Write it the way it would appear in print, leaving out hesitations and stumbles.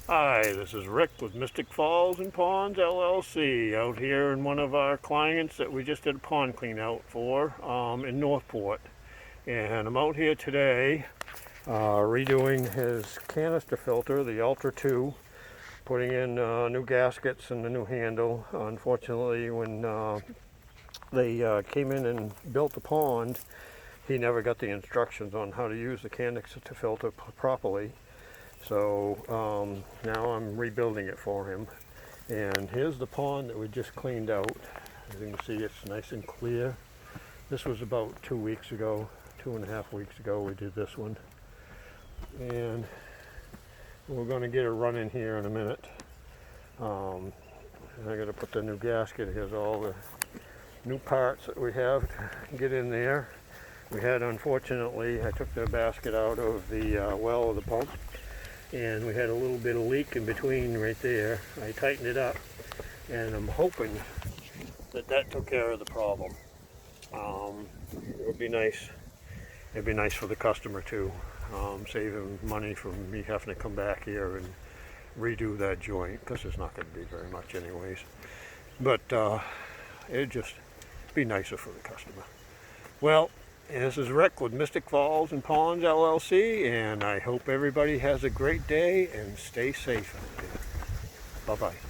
Hi, this is Rick with Mystic Falls and Ponds LLC out here in one of our clients that we just did a pond clean out for in Northport. And I'm out here today redoing his canister filter, the Ultra 2, putting in new gaskets and a new handle. Unfortunately, when they came in and built the pond, he never got the instructions on how to use the canister filter properly. So now I'm rebuilding it for him. And here's the pond that we just cleaned out. As you can see, it's nice and clear. This was about 2 weeks ago, 2.5 weeks ago we did this one. And we're going to get it running here in a minute. And I got to put the new gasket. Here's all the new parts that we have to get in there. We had, unfortunately, I took the basket out of the well of the pump, and we had a little bit of leak in between right there. I tightened it up, and I'm hoping that that took care of the problem. It would be nice. It'd be nice for the customer too, save him money from me having to come back here and redo that joint, because it's not going to be very much anyways. But it'd just be nicer for the customer. Well, this is Rick with Mystic Falls and Ponds LLC, and I hope everybody has a great day and stay safe out there. Bye-bye.